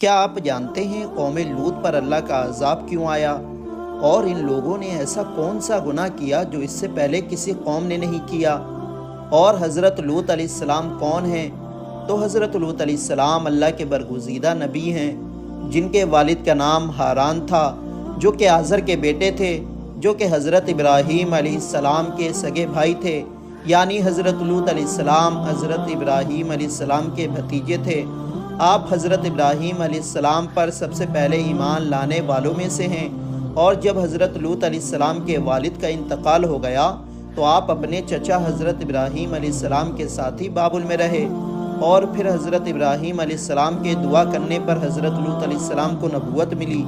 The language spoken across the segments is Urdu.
کیا آپ جانتے ہیں قوم لوط پر اللہ کا عذاب کیوں آیا؟ اور ان لوگوں نے ایسا کون سا گناہ کیا جو اس سے پہلے کسی قوم نے نہیں کیا؟ اور حضرت لوط علیہ السلام کون ہیں؟ تو حضرت لوط علیہ السلام اللہ کے برگزیدہ نبی ہیں، جن کے والد کا نام ہاران تھا، جو کہ آزر کے بیٹے تھے، جو کہ حضرت ابراہیم علیہ السلام کے سگے بھائی تھے، یعنی حضرت لوط علیہ السلام حضرت ابراہیم علیہ السلام کے بھتیجے تھے۔ آپ حضرت ابراہیم علیہ السلام پر سب سے پہلے ایمان لانے والوں میں سے ہیں، اور جب حضرت لوط علیہ السلام کے والد کا انتقال ہو گیا تو آپ اپنے چچا حضرت ابراہیم علیہ السلام کے ساتھ ہی بابل میں رہے، اور پھر حضرت ابراہیم علیہ السلام کے دعا کرنے پر حضرت لوط علیہ السلام کو نبوت ملی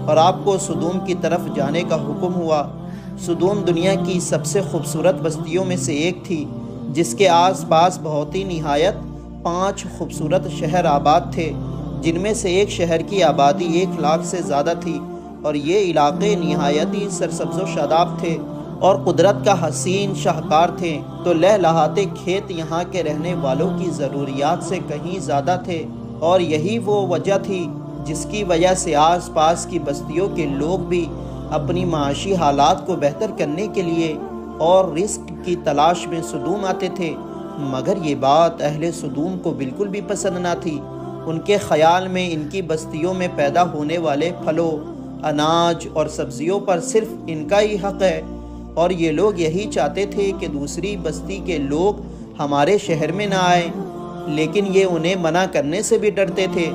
اور آپ کو سدوم کی طرف جانے کا حکم ہوا۔ سدوم دنیا کی سب سے خوبصورت بستیوں میں سے ایک تھی، جس کے آس پاس بہت ہی نہایت 5 خوبصورت شہر آباد تھے، جن میں سے ایک شہر کی آبادی 1 لاکھ سے زیادہ تھی، اور یہ علاقے نہایت ہی سرسبز و شاداب تھے اور قدرت کا حسین شاہکار تھے۔ تو لہلہاتے کھیت یہاں کے رہنے والوں کی ضروریات سے کہیں زیادہ تھے، اور یہی وہ وجہ تھی جس کی وجہ سے آس پاس کی بستیوں کے لوگ بھی اپنی معاشی حالات کو بہتر کرنے کے لیے اور رزق کی تلاش میں سدوم آتے تھے۔ مگر یہ بات اہل سدوم کو بالکل بھی پسند نہ تھی۔ ان کے خیال میں ان کی بستیوں میں پیدا ہونے والے پھلوں، اناج اور سبزیوں پر صرف ان کا ہی حق ہے، اور یہ لوگ یہی چاہتے تھے کہ دوسری بستی کے لوگ ہمارے شہر میں نہ آئیں، لیکن یہ انہیں منع کرنے سے بھی ڈرتے تھے۔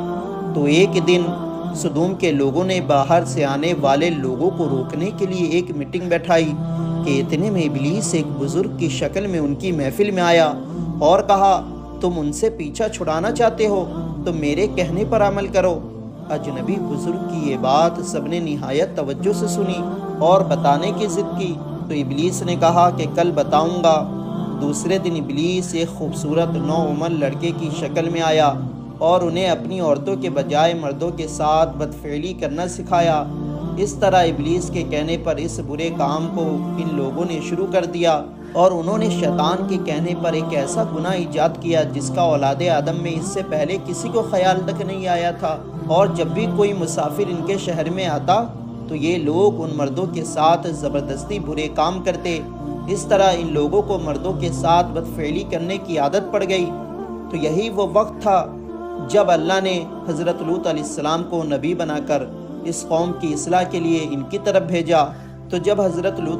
تو ایک دن سدوم کے لوگوں نے باہر سے آنے والے لوگوں کو روکنے کے لیے ایک میٹنگ بیٹھائی کہ اتنے میں ابلیس ایک بزرگ کی شکل میں ان کی محفل میں آیا اور کہا، تم ان سے پیچھا چھڑانا چاہتے ہو تو میرے کہنے پر عمل کرو۔ اجنبی بزرگ کی یہ بات سب نے نہایت توجہ سے سنی اور بتانے کی ضد کی، تو ابلیس نے کہا کہ کل بتاؤں گا۔ دوسرے دن ابلیس ایک خوبصورت نوعمر لڑکے کی شکل میں آیا اور انہیں اپنی عورتوں کے بجائے مردوں کے ساتھ بدفعلی کرنا سکھایا۔ اس طرح ابلیس کے کہنے پر اس برے کام کو ان لوگوں نے شروع کر دیا، اور انہوں نے شیطان کے کہنے پر ایک ایسا گناہ ایجاد کیا جس کا اولاد آدم میں اس سے پہلے کسی کو خیال تک نہیں آیا تھا۔ اور جب بھی کوئی مسافر ان کے شہر میں آتا تو یہ لوگ ان مردوں کے ساتھ زبردستی برے کام کرتے۔ اس طرح ان لوگوں کو مردوں کے ساتھ بدفعلی کرنے کی عادت پڑ گئی۔ تو یہی وہ وقت تھا جب اللہ نے حضرت لوط علیہ السلام کو نبی بنا کر اس قوم کی اصلاح کے لیے ان کی طرف بھیجا۔ تو جب حضرت لوط